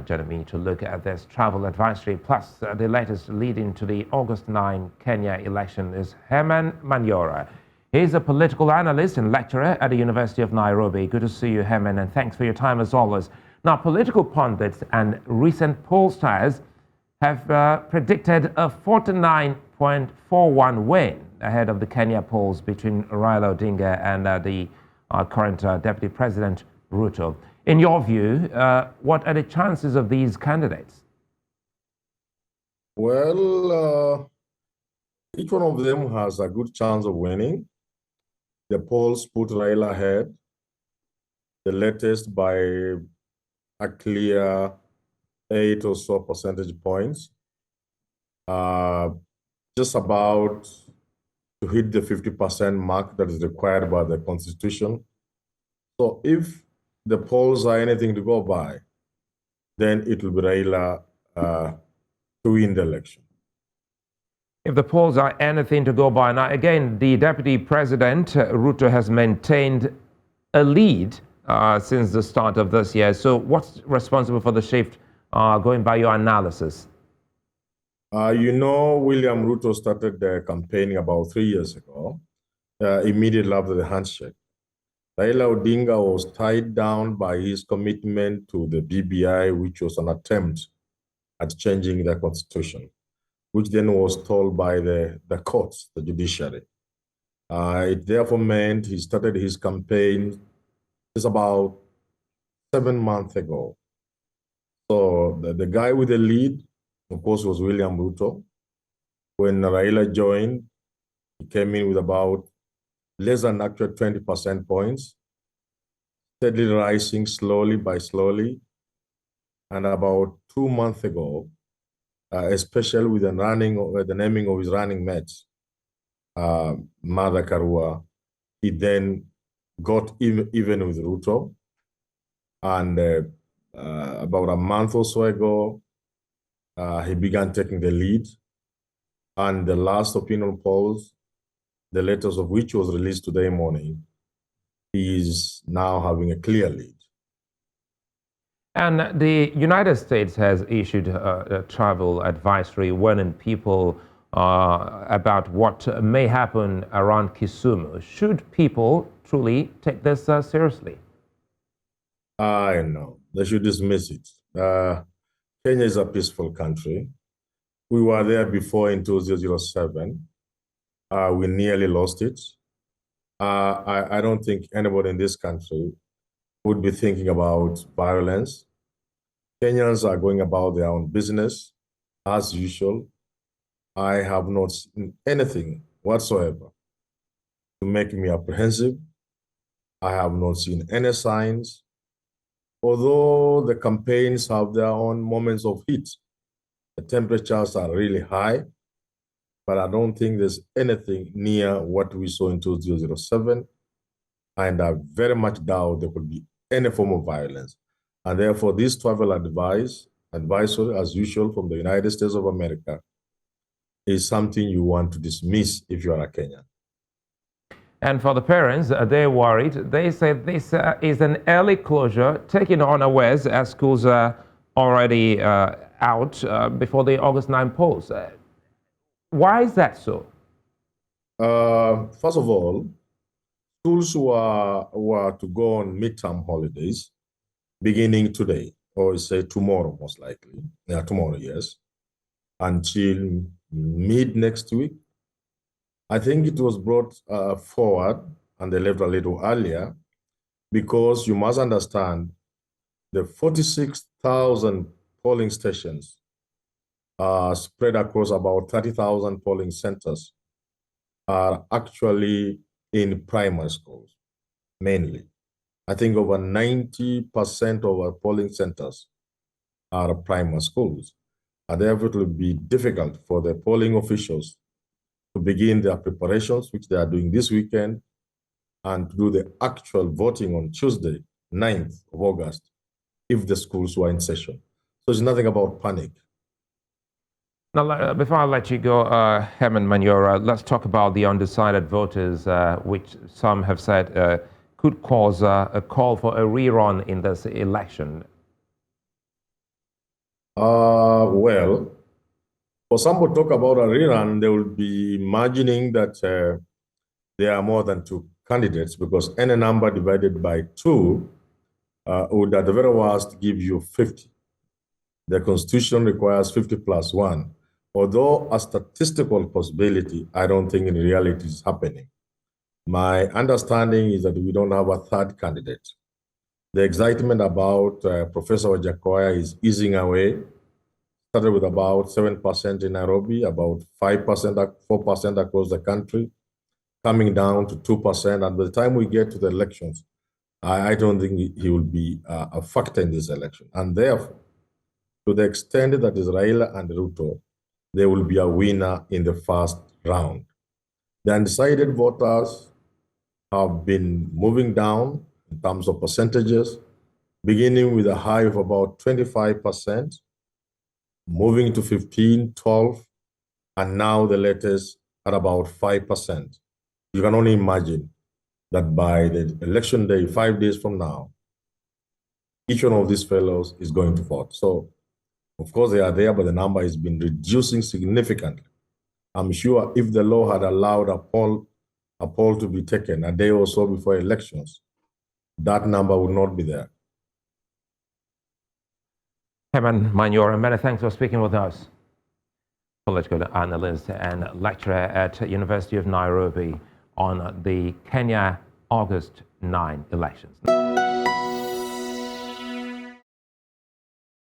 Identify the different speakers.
Speaker 1: Joining me to look at this travel advisory plus the latest leading to the August 9 Kenya election is Herman Manyora. He's a political analyst and lecturer at the University of Nairobi. Good to see you, Herman, and thanks for your time as always. Now, political pundits and recent pollsters have predicted a 49.41 win ahead of the Kenya polls between Raila Odinga and the current Deputy President Ruto. In your view, what are the chances of these candidates?
Speaker 2: Well, each one of them has a good chance of winning. The polls put Raila ahead, the latest by a clear 8 or so percentage points, just about to hit the 50% mark that is required by the Constitution. So if the polls are anything to go by, then it will be Raila to win the election.
Speaker 1: If the polls are anything to go by, now again, the Deputy President, Ruto, has maintained a lead since the start of this year. So what's responsible for the shift going by your analysis?
Speaker 2: William Ruto started campaigning about 3 years ago, immediately after the handshake. Raila Odinga was tied down by his commitment to the BBI, which was an attempt at changing the constitution, which then was told by the courts, the judiciary. It therefore meant he started his campaign just about 7 months ago. So the guy with the lead, of course, was William Ruto. When Raila joined, he came in with about less than actual 20% points, steadily rising slowly by slowly. And about 2 months ago, especially with the naming of his running mates, Martha Karua, he then got even with Ruto. And about a month or so ago, he began taking the lead. And the last opinion polls, the latest of which was released today morning, he is now having a clear lead.
Speaker 1: And the United States has issued a travel advisory warning people about what may happen around Kisumu. Should people truly take this seriously?
Speaker 2: I know. They should dismiss it. Kenya is a peaceful country. We were there before in 2007. We nearly lost it. I don't think anybody in this country would be thinking about violence. Kenyans are going about their own business as usual. I have not seen anything whatsoever to make me apprehensive. I have not seen any signs. Although the campaigns have their own moments of heat, the temperatures are really high, but I don't think there's anything near what we saw in 2007. And I very much doubt there could be any form of violence. And therefore, this travel advisory, as usual, from the United States of America, is something you want to dismiss if you are a Kenyan.
Speaker 1: And for the parents, they're worried. They say this is an early closure taken unawares as schools are already out before the August 9 polls. Why is that so?
Speaker 2: First of all, schools were to go on midterm holidays beginning today, or say tomorrow, most likely. Yeah, tomorrow, yes, until mid next week. I think it was brought forward and they left a little earlier because you must understand the 46,000 polling stations spread across about 30,000 polling centers are actually in primary schools, mainly. I think over 90% of our polling centers are primary schools. And therefore, it will be difficult for the polling officials to begin their preparations, which they are doing this weekend, and to do the actual voting on Tuesday, 9th of August, if the schools were in session. So it's nothing about panic.
Speaker 1: Now, before I let you go, Herman Manyora, let's talk about the undecided voters, which some have said could cause a call for a rerun in this election.
Speaker 2: Well, for some to talk about a rerun, they will be imagining that there are more than two candidates, because any number divided by two would at the very worst give you 50. The Constitution requires 50 plus 1. Although a statistical possibility, I don't think in reality is happening. My understanding is that we don't have a third candidate. The excitement about Professor Wajakoya is easing away. Started with about 7% in Nairobi, about 5%, 4% across the country, coming down to 2%. And by the time we get to the elections, I don't think he will be a factor in this election. And therefore, to the extent that is Raila and Ruto, there will be a winner in the first round. The undecided voters have been moving down in terms of percentages, beginning with a high of about 25%, moving to 15, 12, and now the latest at about 5%. You can only imagine that by the election day, 5 days from now, each one of these fellows is going to vote. So, of course, they are there, but the number has been reducing significantly. I'm sure if the law had allowed a poll to be taken a day or so before elections, that number would not be there.
Speaker 1: Herman Manyora, many thanks for speaking with us. Political Analyst and Lecturer at University of Nairobi on the Kenya August 9 elections.